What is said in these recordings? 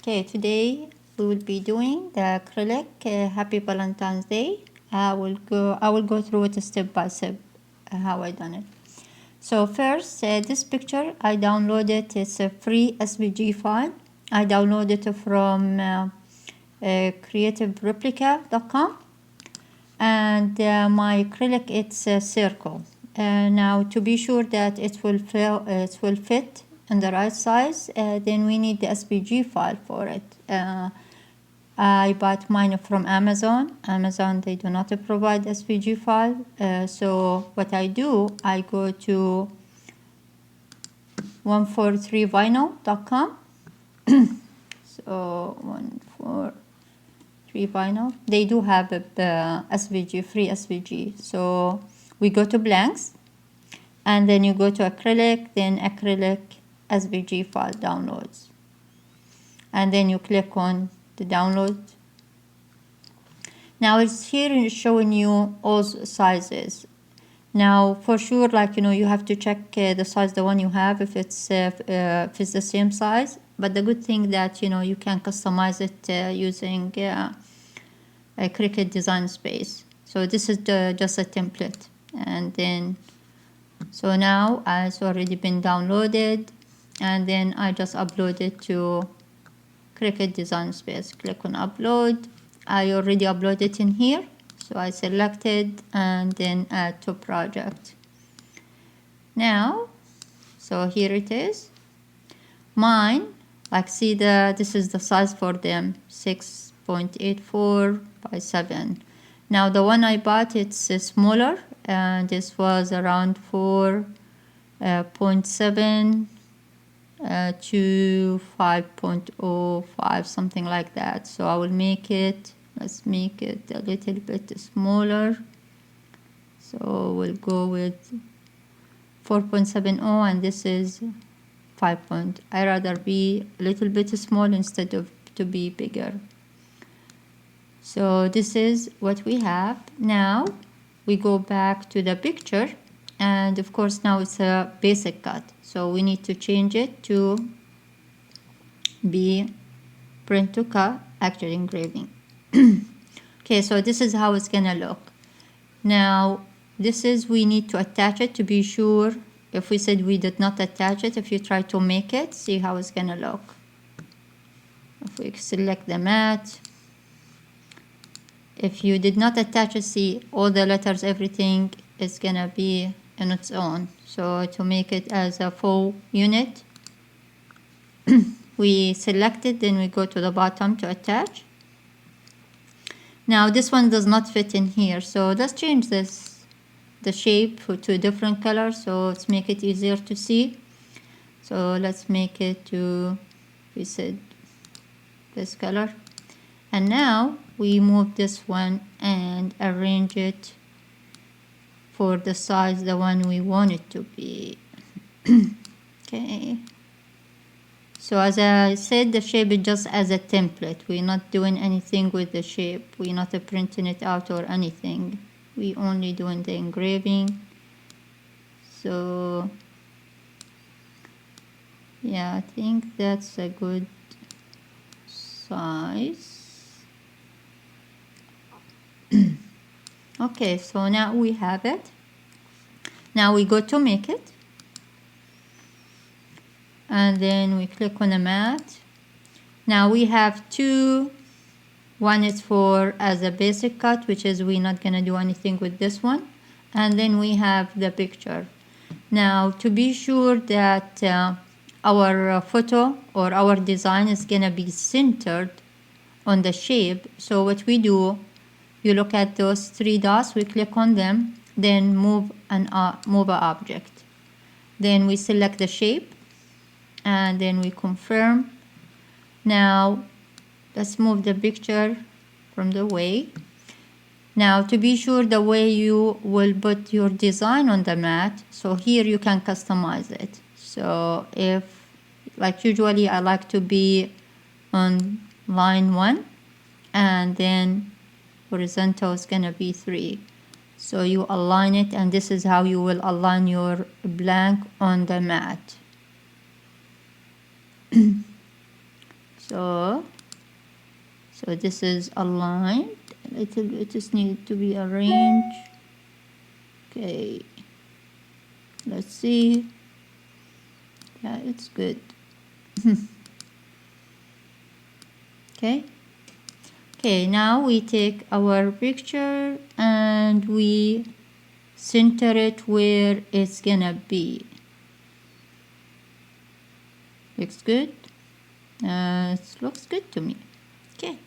Okay, today we will be doing the acrylic. Happy Valentine's Day. I will go through it step by step how I done it. So first, this picture I downloaded. It's a free SVG file. I downloaded it from creativereplica.com, and my acrylic it's a circle. Now to be sure that it will fit in the right size, then we need the SVG file for it. I bought mine from Amazon. Amazon, they do not provide SVG file. So what I do, I go to 143vinyl.com. So 143vinyl. They do have the SVG, free SVG. So we go to blanks, and then you go to acrylic, then acrylic SVG file downloads, and then you click on the download. Now it's here showing you all sizes. Now for sure, like you have to check the size, the one you have, if it's the same size. But the good thing that you can customize it using a Cricut design space. So this is just a template, and then so now it's already been downloaded, and then I just upload it to Cricut design space. Click on upload. I already uploaded in here, so I selected and then add to project. Now, so here it is. Mine, like see this is the size for them, 6.84 by 7. Now the one I bought, it's smaller, and this was around 4.7 to 5.05, something like that. So I will make it, let's make it a little bit smaller. So we'll go with 4.70, and this is 5. I rather be a little bit small instead of to be bigger. So this is what we have. Now we go back to the picture, and of course now it's a basic cut, so we need to change it to be print to cut, actually engraving. Okay, so this is how it's gonna look. Now this is, we need to attach it to be sure. If we said we did not attach it, if you try to make it, see how it's gonna look. If we select the mat, if you did not attach it, see all the letters, everything is gonna be on its own. So to make it as a full unit, we select it, then we go to the bottom to attach. Now this one does not fit in here, so let's change the shape to a different color, so let's make it easier to see. So let's make it to, we said, this color. And now we move this one and arrange it for the size, the one we want it to be. Okay. So as I said, the shape is just as a template. We're not doing anything with the shape. We're not printing it out or anything. We only doing the engraving. So yeah, I think that's a good size. Okay, so now we have it. Now we go to make it, and then we click on the mat. Now we have two. One is for as a basic cut, which is we're not gonna do anything with this one, and then we have the picture. Now to be sure that our photo or our design is gonna be centered on the shape, so what we do, you look at those three dots, we click on them, then move an object. Then we select the shape, and then we confirm. Now let's move the picture from the way. Now to be sure the way you will put your design on the mat, so here you can customize it. So if, like usually I like to be on line 1, and then horizontal is gonna be 3. So you align it, and this is how you will align your blank on the mat. So this is aligned a little bit, just need to be arranged. Okay, let's see. Yeah, it's good. Okay, now we take our picture and we center it where it's gonna be. Looks good. It looks good to me. Okay,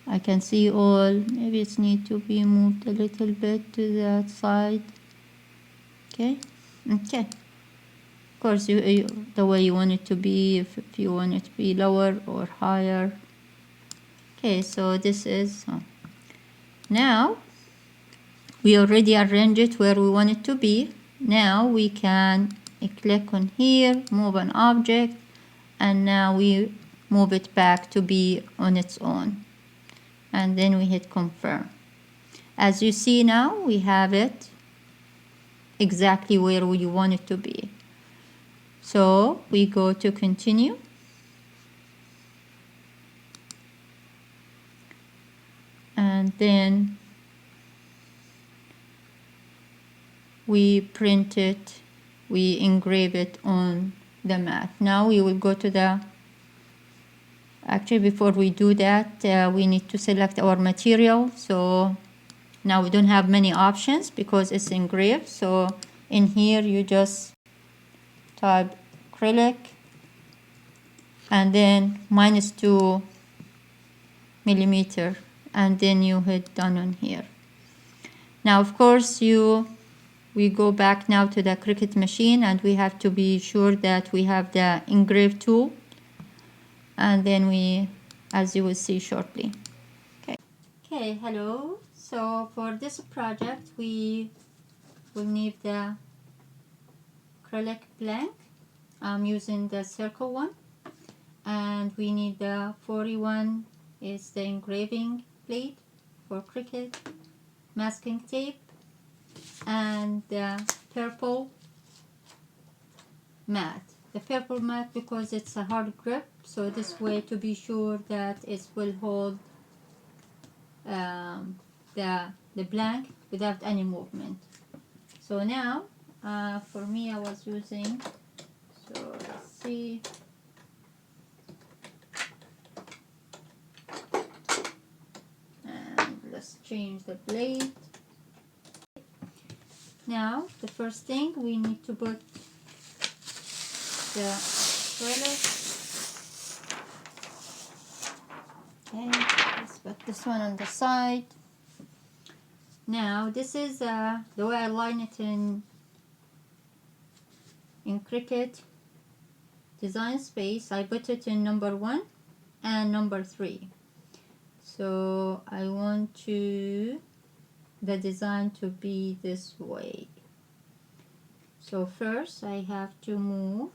I can see all. Maybe it's need to be moved a little bit to that side. Okay. Of course, you the way you want it to be. If you want it to be lower or higher. Okay, so this is now we already arranged it where we want it to be. Now we can click on here, move an object, and now we move it back to be on its own, and then we hit confirm. As you see now, we have it exactly where we want it to be. So we go to continue, and then we print it, we engrave it on the mat. Now we will go to the, actually before we do that, we need to select our material. So now we don't have many options because it's engraved. So in here you just type acrylic and then -2 millimeter, and then you hit done on here. Now of course we go back now to the Cricut machine, and we have to be sure that we have the engrave tool, and then we, as you will see shortly. Okay, hello. So for this project we will need the acrylic blank. I'm using the circle one, and we need the 41 is the engraving plate for Cricut, masking tape, and the purple mat. The purple mat because it's a hard grip, so this way to be sure that it will hold the blank without any movement. So now for me I was using, so let's see, and let's change the blade. Now the first thing we need to put the acrylic. Okay, let's put this one on the side. Now this is the way I line it in Cricut design space. I put it in number 1 and number 3. So I want the design to be this way. So first I have to move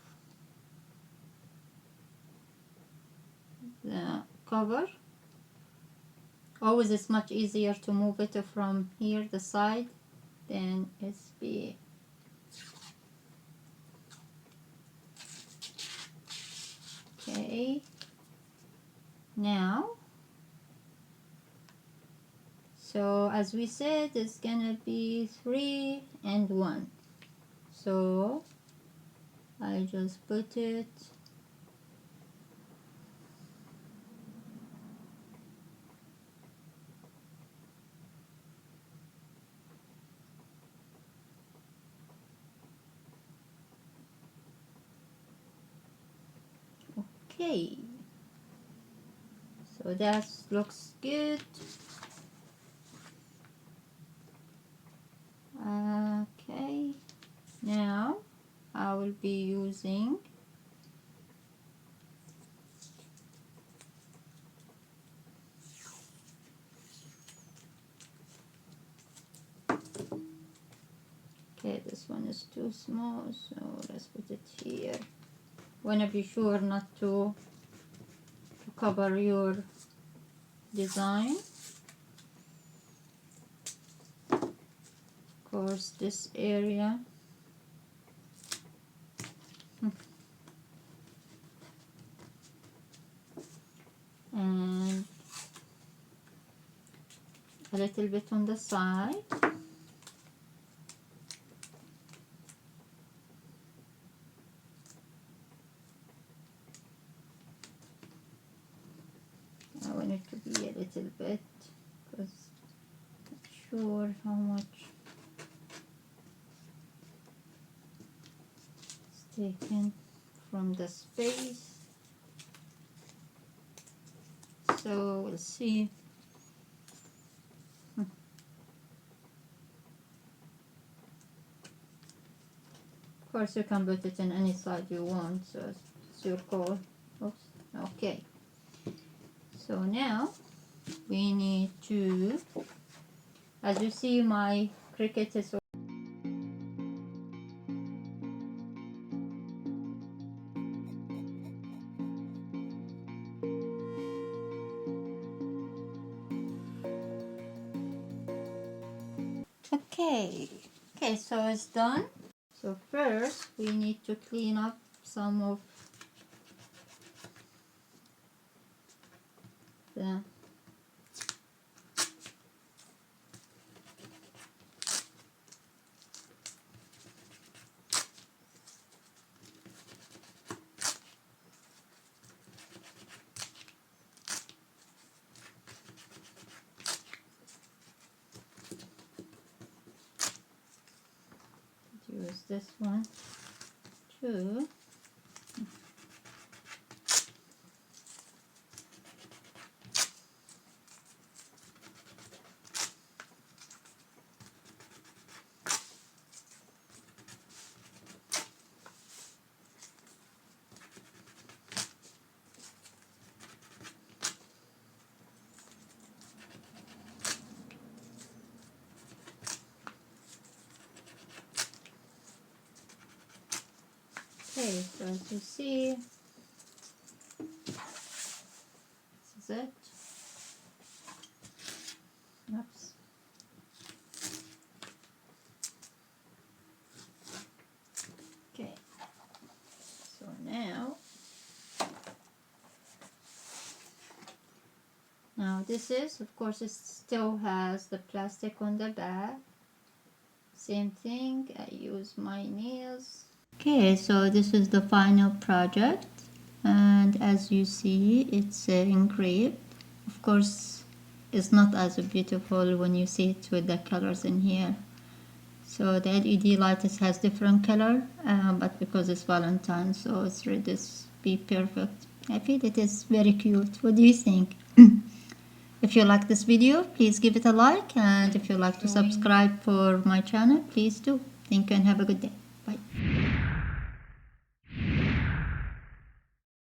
the cover. Always it's much easier to move it from here, the side, than it's be. Okay, now, so as we said, it's gonna be 3 and 1. So I just put it okay. So that looks good. Okay, now I will be using okay, this one is too small, so let's put it here. Wanna be sure not to cover your design. Of course, this area. a little bit on the side. I want it to be a little bit because I'm not sure how much it's taken from the space. So we'll see. Of course, you can put it in any side you want, so it's your call. Oops. Okay. So now we need to, as you see, my Cricut is okay. Okay, so it's done. So first we need to clean up some of the use this one too. Okay, so as you see, this is it. Oops. Okay, so now this is, of course, it still has the plastic on the back. Same thing, I use my nails. Okay, so this is the final project, and as you see, it's engraved. Of course, it's not as beautiful when you see it with the colors in here. So the LED light has different color, but because it's Valentine, so it's ready to be perfect. I feel it is very cute. What do you think? If you like this video, please give it a like, and if you like to subscribe for my channel, please do. Thank you and have a good day. Bye.